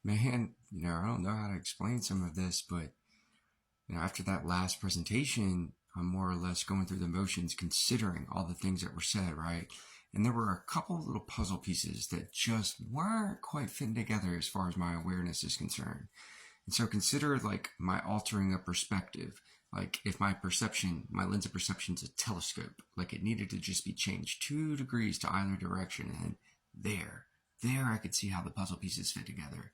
Man, I don't know how to explain some of this, but after that last presentation, I'm more or less going through the motions, considering all the things that were said, right? And there were a couple little puzzle pieces that just weren't quite fitting together as far as my awareness is concerned. And so consider like my altering of perspective. Like if my perception, my lens of perception is a telescope, like it needed to just be changed 2 degrees to either direction. And there I could see how the puzzle pieces fit together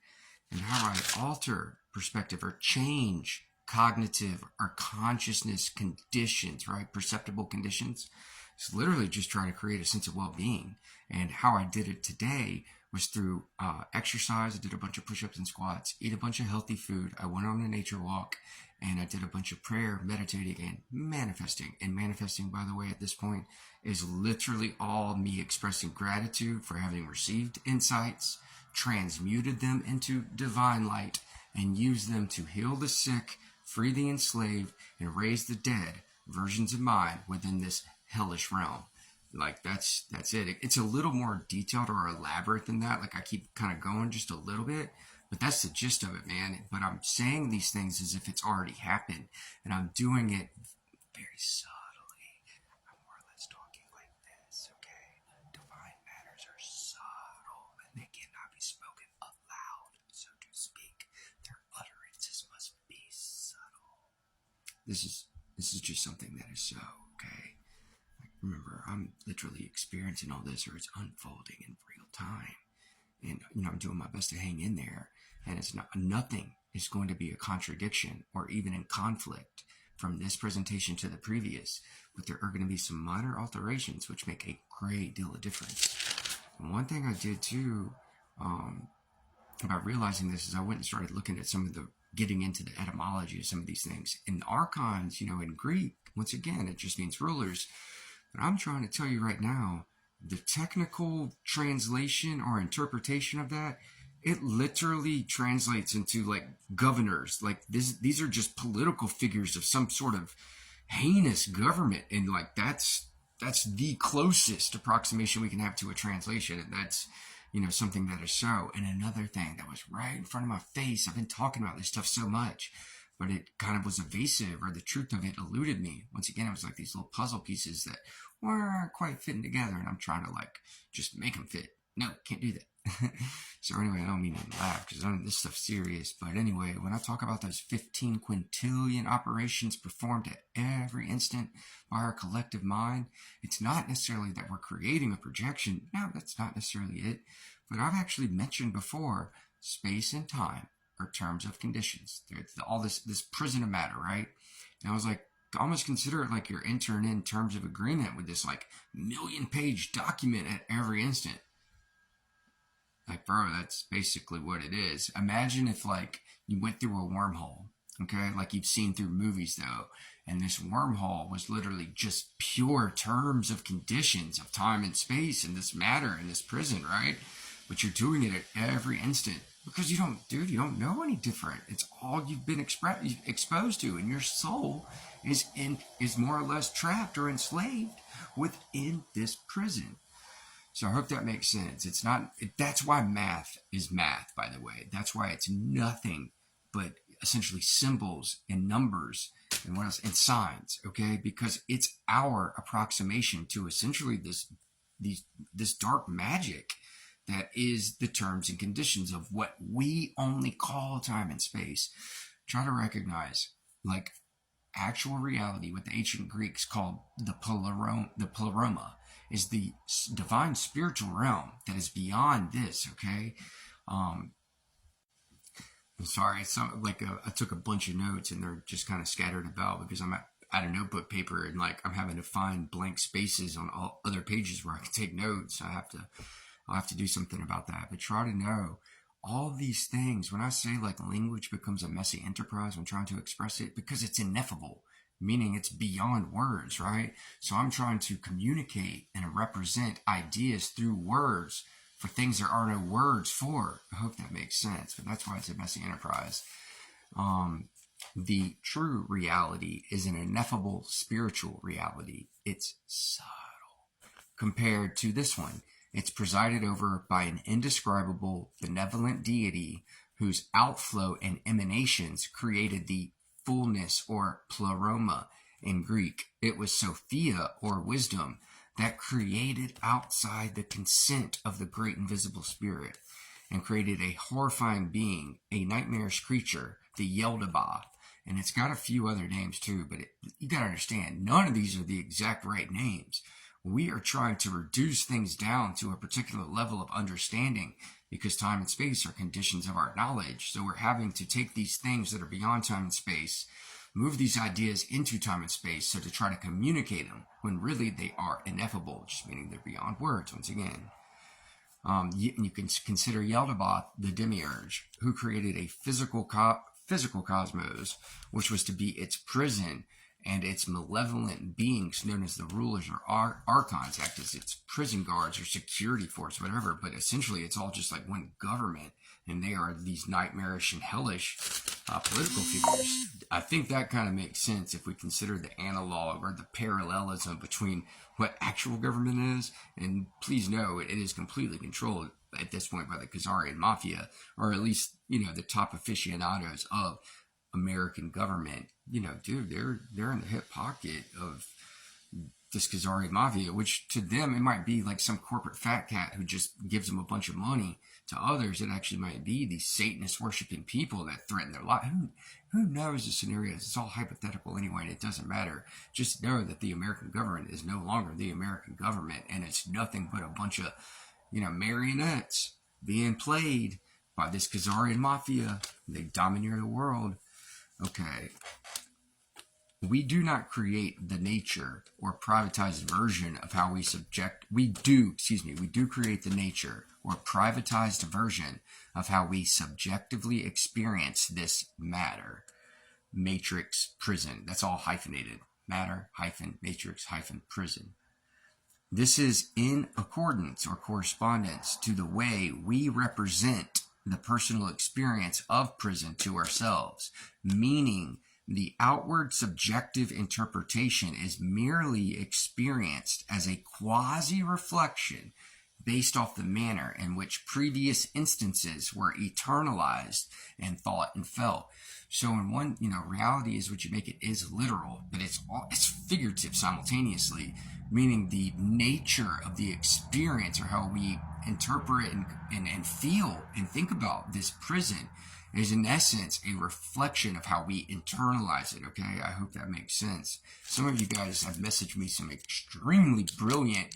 and how I alter perspective or change cognitive or consciousness conditions, right? Perceptible conditions. It's literally just trying to create a sense of well-being. And how I did it today was through exercise. I did a bunch of push-ups and squats, eat a bunch of healthy food. I went on a nature walk, and I did a bunch of prayer, meditating, and manifesting. And manifesting, by the way, at this point, is literally all me expressing gratitude for having received insights, transmuted them into divine light, and used them to heal the sick, free the enslaved, and raise the dead versions of mine within this hellish realm. Like that's it. It's a little more detailed or elaborate than that. Like I keep kind of going just a little bit, but that's the gist of it, man. But I'm saying these things as if it's already happened, and I'm doing it very subtly. I'm more or less talking like this, okay? Divine matters are subtle, and they cannot be spoken aloud, so to speak. Their utterances must be subtle. This is just something that is so okay. Remember, I'm literally experiencing all this, or it's unfolding in real time, and I'm doing my best to hang in there. And it's not nothing is going to be a contradiction or even in conflict from this presentation to the previous, but there are going to be some minor alterations which make a great deal of difference. And one thing I did too, about realizing this, is I went and started looking at some of the getting into the etymology of some of these things. In the archons, in Greek, once again, it just means rulers. But I'm trying to tell you right now, the technical translation or interpretation of that, it literally translates into like governors. Like these are just political figures of some sort of heinous government, and like that's the closest approximation we can have to a translation, and that's something that is so. And another thing that was right in front of my face, I've been talking about this stuff so much, but it kind of was evasive, or the truth of it eluded me. Once again, it was like these little puzzle pieces that weren't quite fitting together, and I'm trying to like just make them fit. No, can't do that. So anyway, I don't mean to laugh because this stuff's serious. But anyway, when I talk about those 15 quintillion operations performed at every instant by our collective mind, it's not necessarily that we're creating a projection. No, that's not necessarily it. But I've actually mentioned before, space and time are terms of conditions. There's all this prison of matter, right? And I was like, almost consider it like you're entering in terms of agreement with this like 1,000,000-page document at every instant. Like, bro, that's basically what it is. Imagine if like you went through a wormhole, okay, like you've seen through movies though, and this wormhole was literally just pure terms of conditions of time and space and this matter in this prison, right? But you're doing it at every instant because you don't know any different. It's all you've been exposed to, and your soul is more or less trapped or enslaved within this prison. So I hope that makes sense. It's not. That's why math is math, by the way. That's why it's nothing but essentially symbols and numbers and what else and signs. Okay, because it's our approximation to essentially this dark magic that is the terms and conditions of what we only call time and space. Try to recognize like actual reality, what the ancient Greeks called the pleroma, is the divine spiritual realm that is beyond this. Okay, I'm sorry. It's not like I took a bunch of notes and they're just kind of scattered about because I'm at a notebook paper and like I'm having to find blank spaces on all other pages where I can take notes. I'll have to do something about that. But try to know all these things. When I say like language becomes a messy enterprise when trying to express it, because it's ineffable, meaning it's beyond words, right? So I'm trying to communicate and represent ideas through words for things there are no words for. I hope that makes sense, but that's why it's a messy enterprise. The true reality is an ineffable spiritual reality. It's subtle compared to this one. It's presided over by an indescribable, benevolent deity whose outflow and emanations created the fullness, or pleroma in Greek. It was Sophia, or wisdom, that created outside the consent of the great invisible spirit and created a horrifying being, a nightmarish creature, the Yaldabaoth. And it's got a few other names too, but you got to understand, none of these are the exact right names. We are trying to reduce things down to a particular level of understanding because time and space are conditions of our knowledge. So we're having to take these things that are beyond time and space, move these ideas into time and space, so to try to communicate them when really they are ineffable, just meaning they're beyond words once again. You can consider Yaldabaoth the demiurge, who created a physical cosmos, which was to be its prison, and its malevolent beings known as the rulers or archons act as its prison guards or security force, whatever. But essentially it's all just like one government, and they are these nightmarish and hellish political figures. I think that kind of makes sense if we consider the analog or the parallelism between what actual government is, and please know it is completely controlled at this point by the Khazarian mafia, or at least, the top aficionados of American government. Dude, they're in the hip pocket of this Khazarian mafia, which to them it might be like some corporate fat cat who just gives them a bunch of money. To others, it actually might be these Satanist worshiping people that threaten their life. Who knows the scenarios? It's all hypothetical anyway, and it doesn't matter. Just know that the American government is no longer the American government, and it's nothing but a bunch of, marionettes being played by this Khazarian mafia. They domineer the world. Okay. We do not create the nature or privatized version of how we do create the nature or privatized version of how we subjectively experience this matter. Matrix prison. That's all hyphenated. Matter, hyphen, matrix, hyphen, prison. This is in accordance or correspondence to the way we represent the personal experience of prison to ourselves, meaning the outward subjective interpretation is merely experienced as a quasi-reflection based off the manner in which previous instances were eternalized and thought and felt. So in one, reality is what you make it is literal, but it's figurative simultaneously, meaning the nature of the experience or how we interpret and feel and think about this prison is in essence a reflection of how we internalize it, okay? I hope that makes sense. Some of you guys have messaged me some extremely brilliant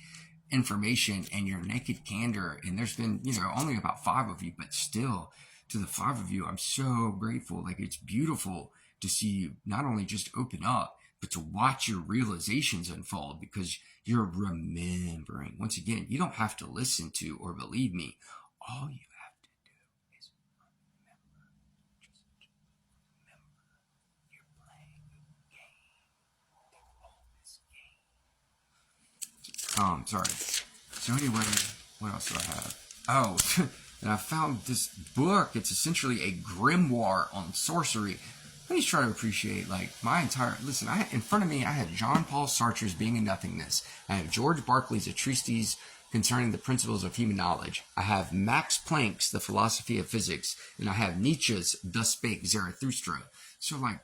information and your naked candor, and there's been, only about 5 of you, but still, to the 5 of you, I'm so grateful. Like, it's beautiful to see you not only just open up, but to watch your realizations unfold because you're remembering. Once again, you don't have to listen to or believe me. All you have to do is remember. Just remember. You're playing a game. The oldest game. Sorry. So anyway, what else do I have? Oh, and I found this book. It's essentially a grimoire on sorcery. Let me try to appreciate, my entire... Listen, in front of me, I have Jean-Paul Sartre's Being and Nothingness. I have George Berkeley's A Treatise Concerning the Principles of Human Knowledge. I have Max Planck's The Philosophy of Physics. And I have Nietzsche's Thus Spake Zarathustra. So, my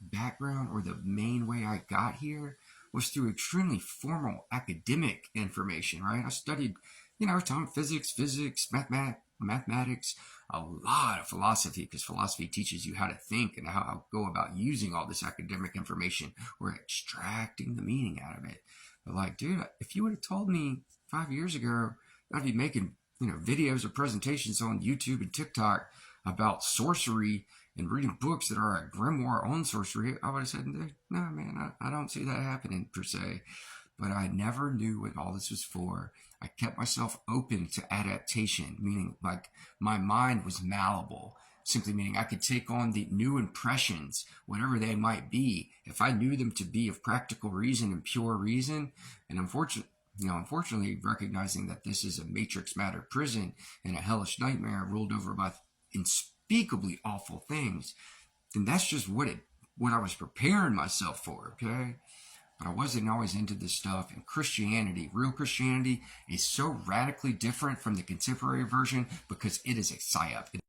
background or the main way I got here was through extremely formal academic information, right? I studied, atomic physics, mathematics, a lot of philosophy, because philosophy teaches you how to think and how to go about using all this academic information or extracting the meaning out of it. But dude, if you would have told me 5 years ago I'd be making, videos or presentations on YouTube and TikTok about sorcery and reading books that are a grimoire on sorcery, I would have said, no, man, I don't see that happening per se. But I never knew what all this was for. I kept myself open to adaptation, meaning my mind was malleable, simply meaning I could take on the new impressions, whatever they might be, if I knew them to be of practical reason and pure reason. And unfortunately, recognizing that this is a matrix matter prison and a hellish nightmare ruled over by unspeakably awful things, then that's just what I was preparing myself for, okay? But I wasn't always into this stuff. And Christianity, real Christianity, is so radically different from the contemporary version because it is a psyop.